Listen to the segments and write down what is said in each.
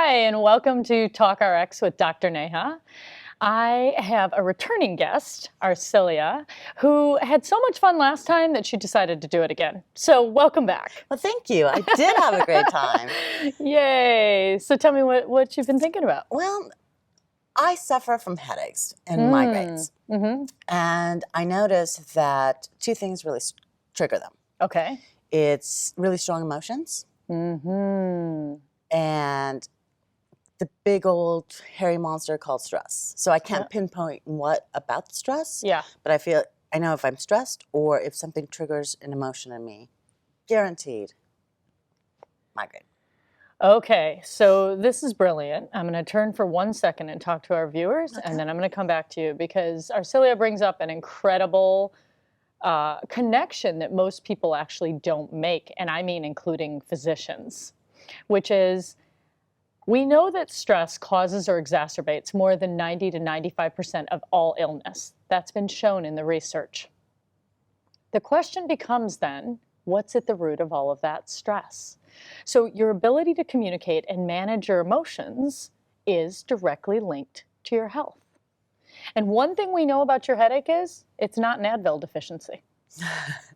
Hi, and welcome to Talk RX with Dr. Neha. I have a returning guest, Arcelia, who had so much fun last time that she decided to do it again. So welcome back. Well, thank you. I did have a great time. Yay. So tell me what you've been thinking about. Well, I suffer from headaches and migraines. And I noticed that two things really trigger them. Okay. It's really strong emotions and the big old hairy monster called stress. So I can't pinpoint what about the stress, but I know if I'm stressed or if something triggers an emotion in me, guaranteed migraine. Okay, so this is brilliant. I'm going to turn for 1 second and talk to our viewers, and then I'm going to come back to you because Arcelia brings up an incredible connection that most people actually don't make, and I mean including physicians, which is we know that stress causes or exacerbates more than 90 to 95% of all illness. That's been shown in the research. The question becomes then, what's at the root of all of that stress? So your ability to communicate and manage your emotions is directly linked to your health. And one thing we know about your headache is it's not an Advil deficiency.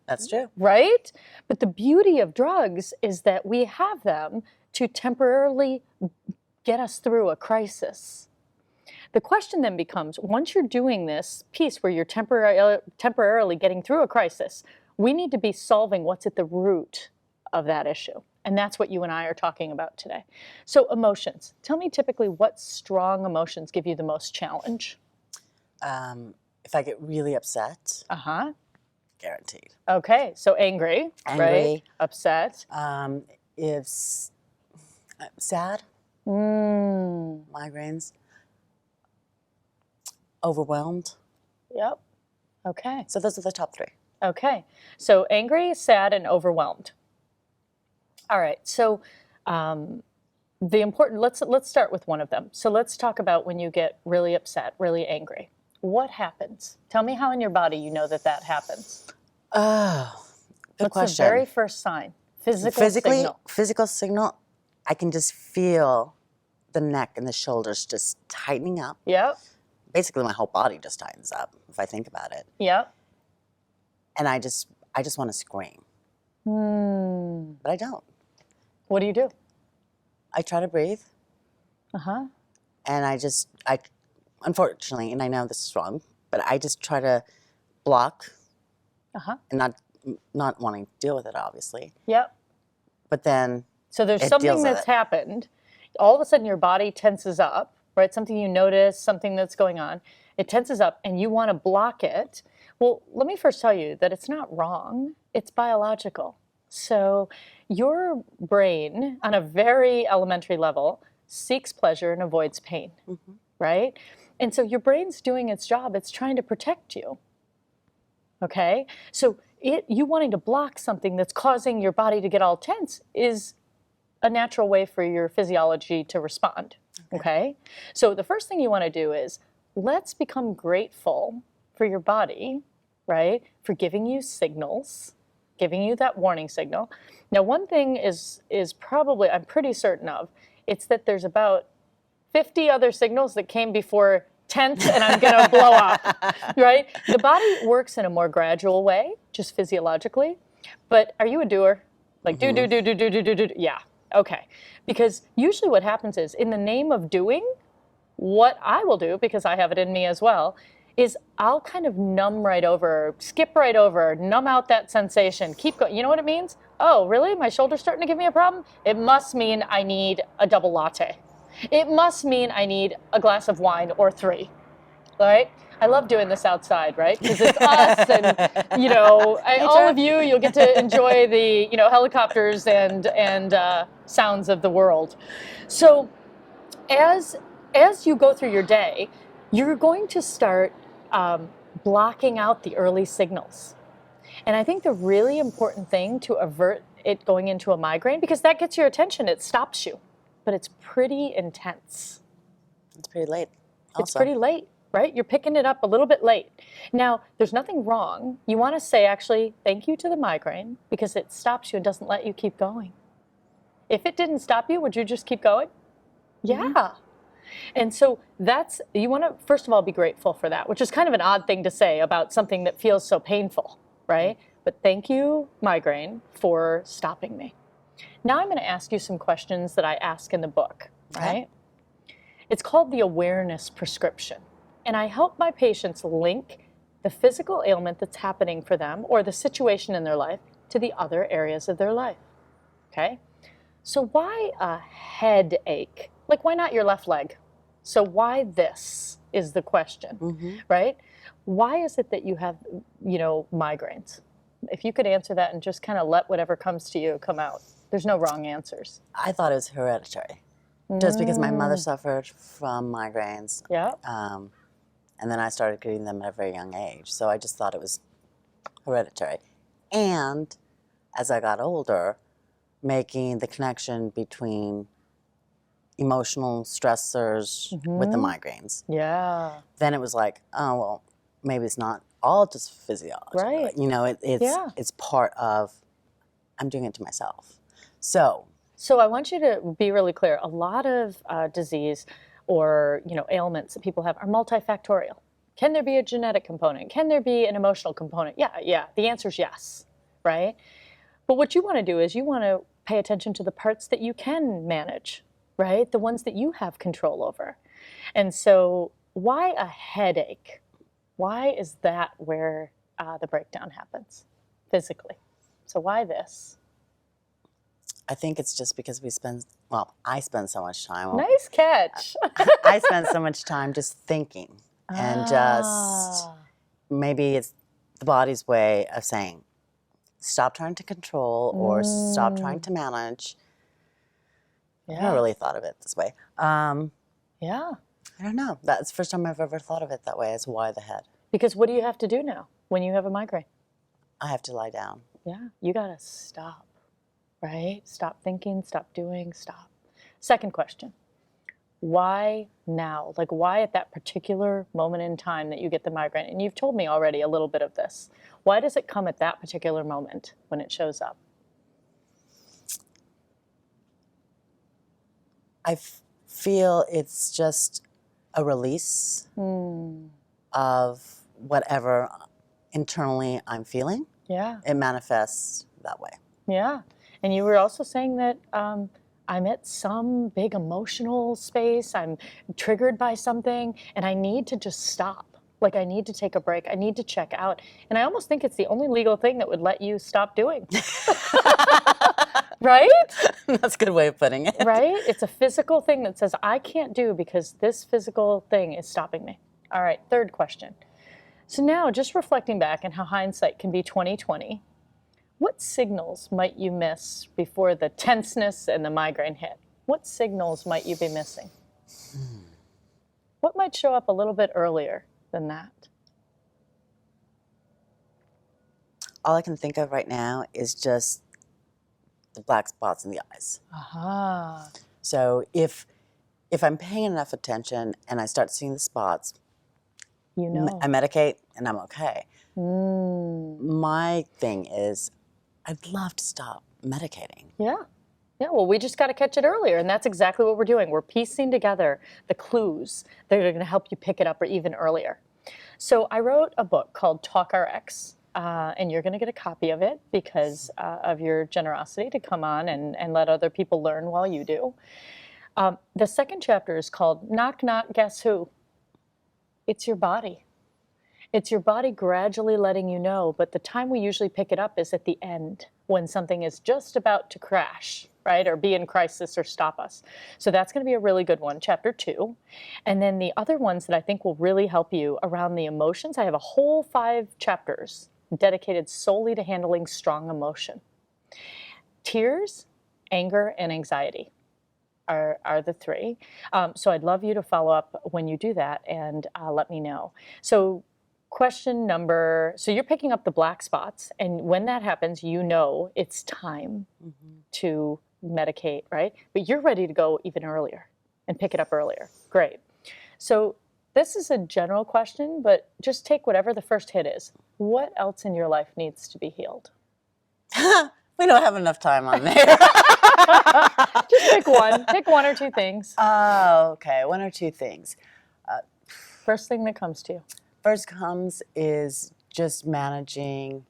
That's true. Right? But the beauty of drugs is that we have them to temporarily get us through a crisis. The question then becomes, once you're doing this piece where you're temporarily getting through a crisis, we need to be solving what's at the root of that issue. And that's what you and I are talking about today. So emotions. Tell me typically what strong emotions give you the most challenge? If I get really upset, guaranteed. Okay, so angry, right? Upset. If sad, migraines, overwhelmed. Yep. Okay. So those are the top three. Okay. So angry, sad, and overwhelmed. All right. So let's start with one of them. So let's talk about when you get really upset, really angry. What happens? Tell me how in your body you know that happens. Oh, good What's question. the very first sign? Physical signal. I can just feel the neck and the shoulders just tightening up. Yep. Basically, my whole body just tightens up if I think about it. Yep. And I just want to scream. But I don't. What do you do? I try to breathe. And I unfortunately, and I know this is wrong, but I just try to block and not wanting to deal with it, obviously. Yep. But then so there's something that's happened. All of a sudden your body tenses up, right? Something you notice, something that's going on. It tenses up and you want to block it. Well, let me first tell you that it's not wrong. It's biological. So your brain, on a very elementary level, seeks pleasure and avoids pain, right? And so your brain's doing its job. It's trying to protect you, okay? So you wanting to block something that's causing your body to get all tense is a natural way for your physiology to respond, okay? So the first thing you want to do is let's become grateful for your body, right, for giving you signals, giving you that warning signal. Now, one thing is probably, I'm pretty certain of, it's that there's about 50 other signals that came before 10th and I'm going to blow up, right? The body works in a more gradual way, just physiologically. But are you a doer? Like do. Yeah, okay. Because usually what happens is in the name of doing, what I will do, because I have it in me as well, is I'll kind of numb right over, skip right over, numb out that sensation, keep going. You know what it means? Oh, really? My shoulder's starting to give me a problem? It must mean I need a double latte. It must mean I need a glass of wine or 3, right? I love doing this outside, right? Because it's us and, all of you, you'll get to enjoy the, helicopters and sounds of the world. So as you go through your day, you're going to start blocking out the early signals. And I think the really important thing to avert it going into a migraine, because that gets your attention, it stops you, but it's pretty intense. It's pretty late. It's pretty late, right? You're picking it up a little bit late. Now, there's nothing wrong. You want to say, actually, thank you to the migraine, because it stops you and doesn't let you keep going. If it didn't stop you, would you just keep going? Yeah. And so you want to, first of all, be grateful for that, which is kind of an odd thing to say about something that feels so painful, right? But thank you, migraine, for stopping me. Now I'm going to ask you some questions that I ask in the book, right? It's called the awareness prescription. And I help my patients link the physical ailment that's happening for them or the situation in their life to the other areas of their life, okay? So why a headache? Like, why not your left leg? So why this is the question, right? Why is it that you have, migraines? If you could answer that and just kind of let whatever comes to you come out. There's no wrong answers. I thought it was hereditary, just because my mother suffered from migraines. Yeah. And then I started getting them at a very young age. So I just thought it was hereditary. And as I got older, making the connection between emotional stressors with the migraines. Yeah. Then it was like, oh, well, maybe it's not all just physiology. Right. It's part of, I'm doing it to myself. So I want you to be really clear. A lot of disease or ailments that people have are multifactorial. Can there be a genetic component? Can there be an emotional component? Yeah. The answer is yes, right? But what you want to do is you want to pay attention to the parts that you can manage, right? The ones that you have control over. And so why a headache? Why is that where the breakdown happens physically? So why this? I think it's just because I spend so much time. Nice catch. I spend so much time just thinking and just, maybe it's the body's way of saying, stop trying to control or stop trying to manage. Yeah. I never really thought of it this way. Yeah. I don't know. That's the first time I've ever thought of it that way, as why the head. Because what do you have to do now when you have a migraine? I have to lie down. Yeah. You got to stop, right? Stop thinking, stop doing, stop. Second question. Why now? Like, why at that particular moment in time that you get the migraine? And you've told me already a little bit of this. Why does it come at that particular moment when it shows up? I feel it's just a release of whatever internally I'm feeling. Yeah. It manifests that way. Yeah. And you were also saying that I'm at some big emotional space, I'm triggered by something, and I need to just stop. Like, I need to take a break. I need to check out. And I almost think it's the only legal thing that would let you stop doing. Right? That's a good way of putting it. Right? It's a physical thing that says, I can't do because this physical thing is stopping me. All right, third question. So now, just reflecting back and how hindsight can be 20/20, what signals might you miss before the tenseness and the migraine hit? What signals might you be missing? What might show up a little bit earlier than that? All I can think of right now is just the black spots in the eyes. Aha. So if I'm paying enough attention and I start seeing the spots, I medicate and I'm okay. My thing is, I'd love to stop medicating. Yeah. Yeah, well, we just got to catch it earlier, and that's exactly what we're doing. We're piecing together the clues that are going to help you pick it up or even earlier. So I wrote a book called Talk RX, and you're going to get a copy of it because of your generosity to come on and let other people learn while you do. The second chapter is called Knock Knock, Guess Who? It's your body. It's your body gradually letting you know, but the time we usually pick it up is at the end when something is just about to crash, right, or be in crisis or stop us. So that's going to be a really good one, chapter 2. And then the other ones that I think will really help you around the emotions, I have a whole 5 chapters dedicated solely to handling strong emotion. Tears, anger, and anxiety are the 3. So I'd love you to follow up when you do that and let me know. So so you're picking up the black spots, and when that happens, you know it's time to medicate, right? But you're ready to go even earlier and pick it up earlier. Great. So this is a general question, but just take whatever the first hit is. What else in your life needs to be healed? We don't have enough time on there. Just pick one. Pick one or two things. Oh, okay. One or two things. First thing that comes to you. First comes is just managing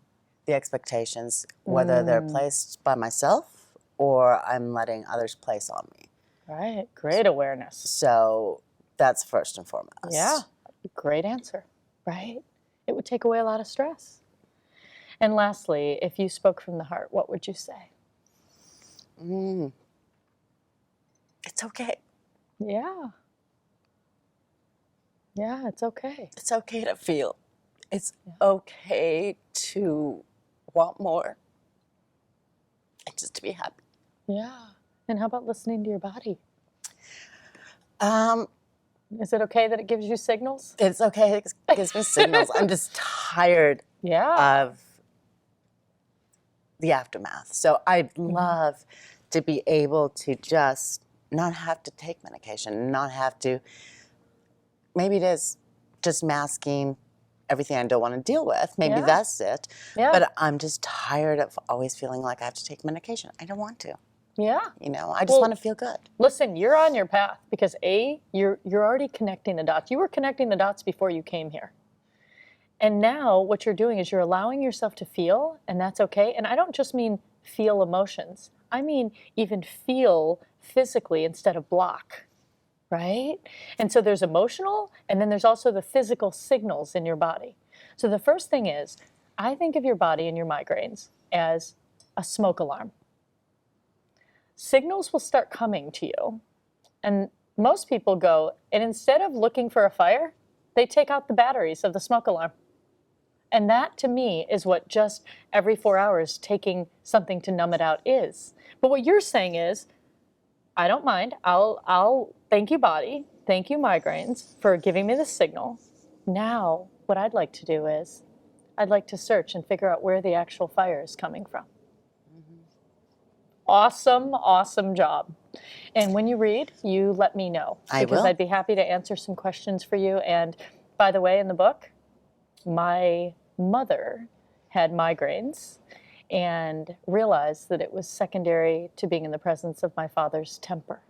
the expectations, whether they're placed by myself or I'm letting others place on me. Right. Great awareness. So that's first and foremost. Yeah. Great answer. Right? It would take away a lot of stress. And lastly, if you spoke from the heart, what would you say? It's okay. Yeah. Yeah, it's okay. It's okay to feel. It's okay to want more and just to be happy. Yeah. And how about listening to your body? Um, Is it okay that it gives you signals? It's okay. It gives me signals. I'm just tired of the aftermath. So I'd love to be able to just not have to take medication, not have to, maybe it is just masking everything I don't want to deal with. Maybe that's it. Yeah. But I'm just tired of always feeling like I have to take medication. I don't want to. Yeah. You know, I just want to feel good. Listen, you're on your path because you're already connecting the dots. You were connecting the dots before you came here. And now what you're doing is you're allowing yourself to feel, and that's okay. And I don't just mean feel emotions. I mean even feel physically instead of block, right? And so there's emotional, and then there's also the physical signals in your body. So the first thing is, I think of your body and your migraines as a smoke alarm. Signals will start coming to you, and most people go, and instead of looking for a fire, they take out the batteries of the smoke alarm. And that, to me, is what just every 4 hours taking something to numb it out is. But what you're saying is, I don't mind. I'll thank you, body. Thank you, migraines, for giving me the signal. Now, what I'd like to do is, I'd like to search and figure out where the actual fire is coming from. Awesome, awesome job. And when you read, you let me know. Because I'd be happy to answer some questions for you. And by the way, in the book, my mother had migraines and realized that it was secondary to being in the presence of my father's temper.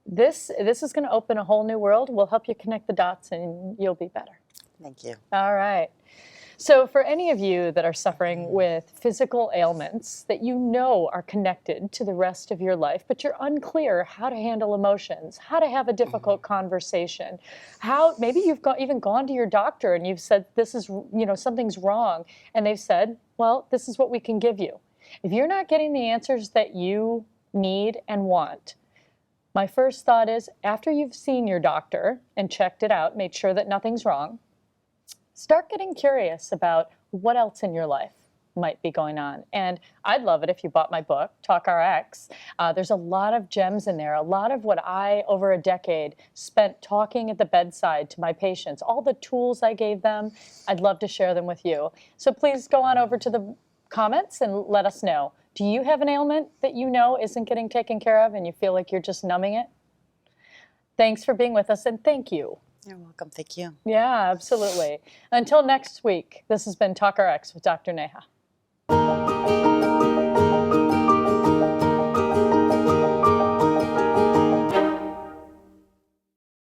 This is going to open a whole new world. We'll help you connect the dots and you'll be better. Thank you. All right. So for any of you that are suffering with physical ailments that you know are connected to the rest of your life, but you're unclear how to handle emotions, how to have a difficult conversation, how maybe you've even gone to your doctor and you've said, this is, something's wrong. And they've said, well, this is what we can give you. If you're not getting the answers that you need and want, my first thought is, after you've seen your doctor and checked it out, made sure that nothing's wrong, start getting curious about what else in your life might be going on. And I'd love it if you bought my book, Talk RX. There's a lot of gems in there, a lot of what I, over a decade, spent talking at the bedside to my patients, all the tools I gave them. I'd love to share them with you. So please go on over to the comments and let us know. Do you have an ailment that you know isn't getting taken care of and you feel like you're just numbing it? Thanks for being with us, and thank you. You're welcome. Thank you. Yeah, absolutely. Until next week, this has been Talk RX with Dr. Neha.